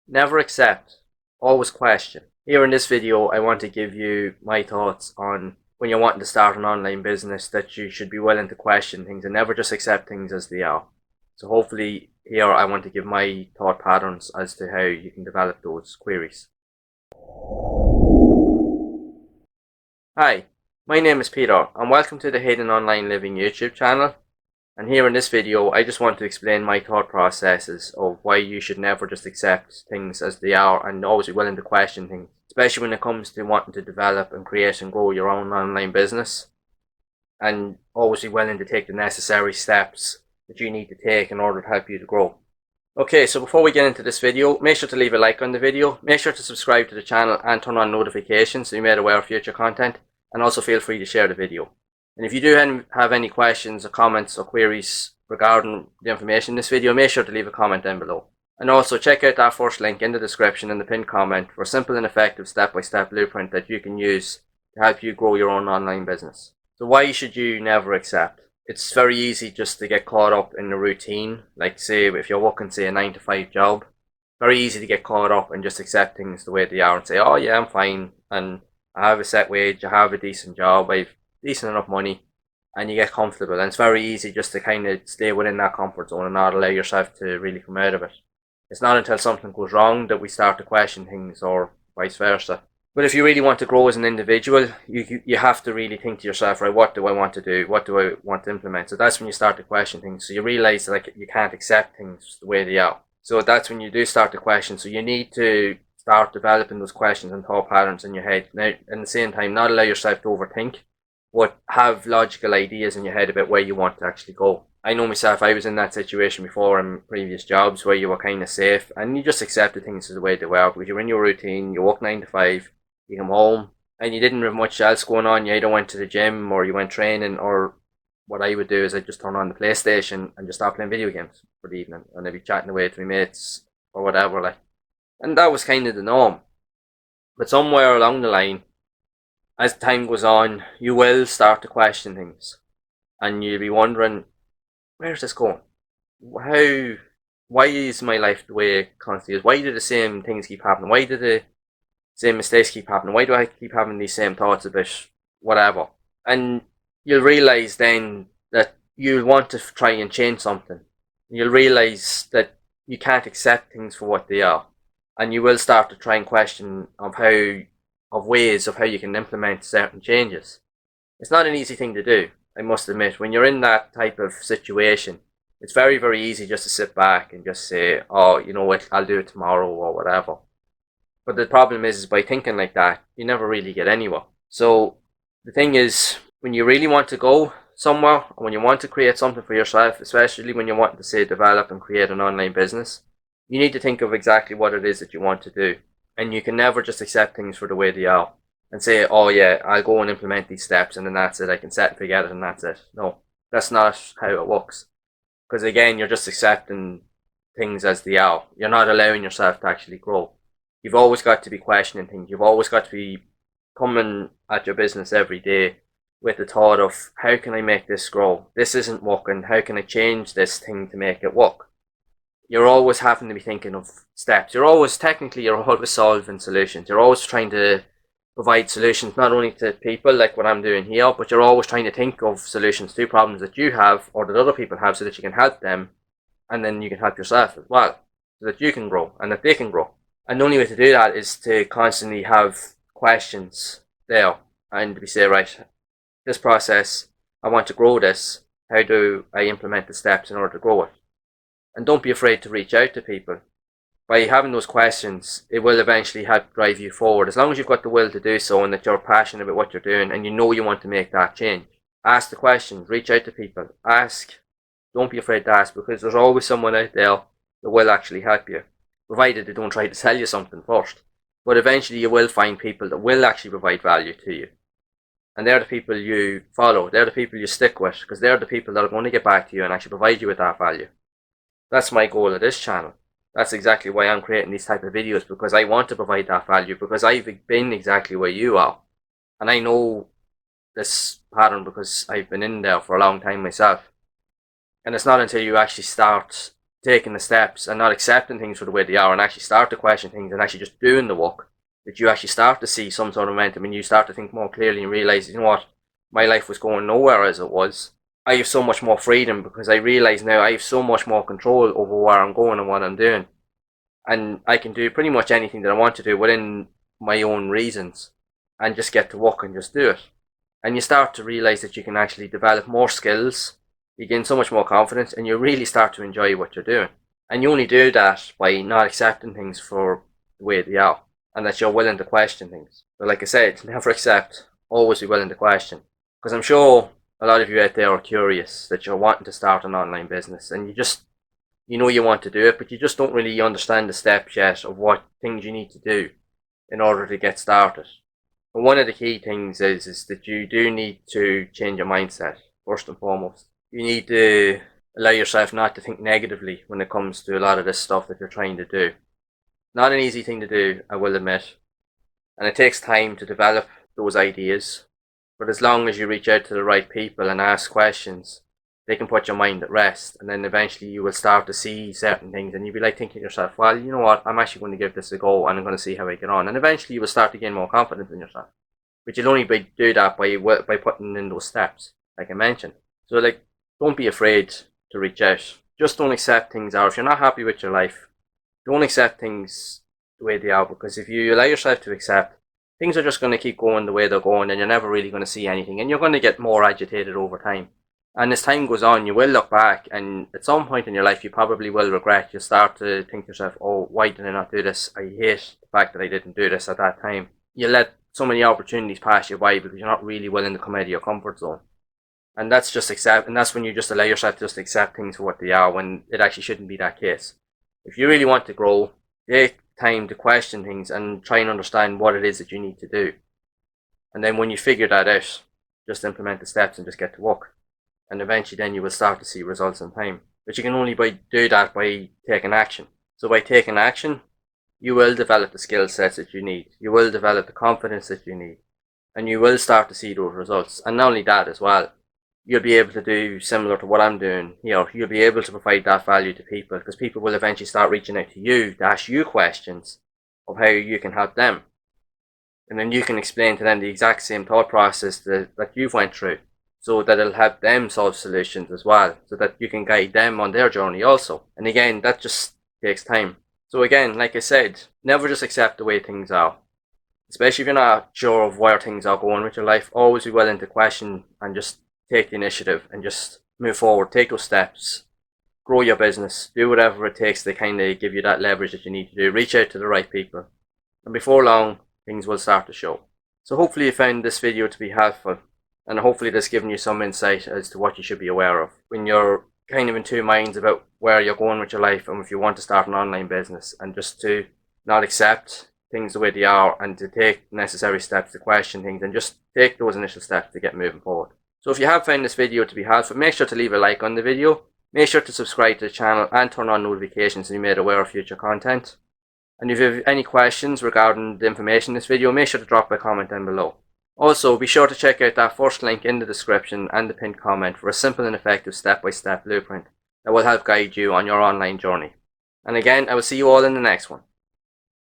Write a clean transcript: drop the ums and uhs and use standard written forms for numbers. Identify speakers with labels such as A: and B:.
A: Never accept, always question. Here in this video, I want to give you my thoughts on when you're wanting to start an online business, that you should be willing to question things and never just accept things as they are. So hopefully here I want to give my thought patterns as to how you can develop those queries. Hi, my name is Peter and welcome to the Hidden Online Living YouTube channel. And here in this video, I just want to explain my thought processes of why you should never just accept things as they are and always be willing to question things, especially when it comes to wanting to develop and create and grow your own online business, and always be willing to take the necessary steps that you need to take in order to help you to grow. Okay, so before we get into this video, make sure to leave a like on the video, make sure to subscribe to the channel and turn on notifications so you're made aware of future content, and also feel free to share the video. And if you do have any questions or comments or queries regarding the information in this video, make sure to leave a comment down below. And also check out that first link in the description and the pinned comment for a simple and effective step-by-step blueprint that you can use to help you grow your own online business. So why should you never accept? It's very easy just to get caught up in the routine. Like say if you're working say a 9-to-5 job, very easy to get caught up and just accept things the way they are and say, oh yeah, I'm fine and I have a set wage, I have a decent job, I've decent enough money, and you get comfortable, and it's very easy just to kind of stay within that comfort zone and not allow yourself to really come out of it. It's not until something goes wrong that we start to question things, or vice versa. But if you really want to grow as an individual, you have to really think to yourself, right, what do I want to do? What do I want to implement? So that's when you start to question things. So you realize like you can't accept things the way they are. So that's when you do start to question. So you need to start developing those questions and thought patterns in your head. Now, at the same time, not allow yourself to overthink, but have logical ideas in your head about where you want to actually go. I know myself, I was in that situation before in previous jobs where you were kind of safe and you just accepted things as the way they were because you're in your routine, you work 9 to 5, you come home and you didn't have much else going on. You either went to the gym or you went training, or what I would do is I'd just turn on the PlayStation and just start playing video games for the evening, and I'd be chatting away to my mates or whatever, like. And that was kind of the norm. But somewhere along the line, as time goes on, you will start to question things, and you'll be wondering, where's this going? Why is my life the way it constantly is? Why do the same things keep happening? Why do the same mistakes keep happening? Why do I keep having these same thoughts about whatever? And you'll realize then that you'll want to try and change something. You'll realize that you can't accept things for what they are, and you will start to try and question ways of how you can implement certain changes. It's not an easy thing to do, I must admit. When you're in that type of situation, it's very, very easy just to sit back and just say, oh, you know what, I'll do it tomorrow or whatever. But the problem is by thinking like that, you never really get anywhere. So the thing is, when you really want to go somewhere, or when you want to create something for yourself, especially when you're wanting to say develop and create an online business, you need to think of exactly what it is that you want to do. And you can never just accept things for the way they are and say, oh yeah, I'll go and implement these steps and then that's it, I can set and forget it and that's it. No, that's not how it works. Because again, you're just accepting things as they are. You're not allowing yourself to actually grow. You've always got to be questioning things. You've always got to be coming at your business every day with the thought of, how can I make this grow? This isn't working. How can I change this thing to make it work? You're always having to be thinking of steps. You're always solving solutions. You're always trying to provide solutions not only to people like what I'm doing here, but you're always trying to think of solutions to problems that you have or that other people have so that you can help them, and then you can help yourself as well so that you can grow and that they can grow. And the only way to do that is to constantly have questions there and we say, right, this process, I want to grow this. How do I implement the steps in order to grow it? And don't be afraid to reach out to people. By having those questions, it will eventually help drive you forward. As long as you've got the will to do so and that you're passionate about what you're doing and you know you want to make that change. Ask the questions, reach out to people, ask. Don't be afraid to ask, because there's always someone out there that will actually help you, provided they don't try to sell you something first. But eventually you will find people that will actually provide value to you. And they're the people you follow, they're the people you stick with, because they're the people that are going to get back to you and actually provide you with that value. That's my goal of this channel. That's exactly why I'm creating these type of videos, because I want to provide that value, because I've been exactly where you are. And I know this pattern because I've been in there for a long time myself. And it's not until you actually start taking the steps and not accepting things for the way they are and actually start to question things and actually just doing the work, that you actually start to see some sort of momentum and you start to think more clearly and realize, you know what, my life was going nowhere as it was. I have so much more freedom because I realize now I have so much more control over where I'm going and what I'm doing. And I can do pretty much anything that I want to do within my own reasons and just get to work and just do it. And you start to realize that you can actually develop more skills, you gain so much more confidence, and you really start to enjoy what you're doing. And you only do that by not accepting things for the way they are, and that you're willing to question things. But like I said, never accept, always be willing to question. Because I'm sure a lot of you out there are curious, that you're wanting to start an online business, and you know you want to do it, but you just don't really understand the steps yet of what things you need to do in order to get started. And one of the key things is that you do need to change your mindset, first and foremost. You need to allow yourself not to think negatively when it comes to a lot of this stuff that you're trying to do. Not an easy thing to do, I will admit. And it takes time to develop those ideas. But as long as you reach out to the right people and ask questions, they can put your mind at rest. And then eventually you will start to see certain things and you'll be like thinking to yourself, well, you know what, I'm actually going to give this a go and I'm going to see how I get on. And eventually you will start to gain more confidence in yourself. But you'll only do that by putting in those steps, like I mentioned. So don't be afraid to reach out. Just don't accept things are. If you're not happy with your life, don't accept things the way they are, because if you allow yourself to accept, things are just going to keep going the way they're going and you're never really going to see anything and you're going to get more agitated over time. And as time goes on, you will look back and at some point in your life you probably will regret. You'll start to think to yourself, oh, why did I not do this? I hate the fact that I didn't do this at that time. You let so many opportunities pass you by because you're not really willing to come out of your comfort zone. And that's when you just allow yourself to just accept things for what they are when it actually shouldn't be that case. If you really want to grow, take time to question things and try and understand what it is that you need to do. And then when you figure that out, just implement the steps and just get to work. And eventually then you will start to see results in time. But you can only do that by taking action. So by taking action, you will develop the skill sets that you need. You will develop the confidence that you need. And you will start to see those results. And not only that as well, you'll be able to do similar to what I'm doing here. You'll be able to provide that value to people because people will eventually start reaching out to you to ask you questions of how you can help them. And then you can explain to them the exact same thought process that you've went through, so that it'll help them solve solutions as well, so that you can guide them on their journey also. And again, that just takes time. So again, like I said, never just accept the way things are. Especially if you're not sure of where things are going with your life, always be willing to question and just take the initiative and just move forward, take those steps, grow your business, do whatever it takes to kind of give you that leverage that you need to do. Reach out to the right people. And before long, things will start to show. So hopefully you found this video to be helpful. And hopefully this given you some insight as to what you should be aware of when you're kind of in two minds about where you're going with your life and if you want to start an online business, and just to not accept things the way they are and to take necessary steps to question things and just take those initial steps to get moving forward. So if you have found this video to be helpful, make sure to leave a like on the video, make sure to subscribe to the channel and turn on notifications to be made aware of future content. And if you have any questions regarding the information in this video, make sure to drop a comment down below. Also, be sure to check out that first link in the description and the pinned comment for a simple and effective step-by-step blueprint that will help guide you on your online journey. And again, I will see you all in the next one.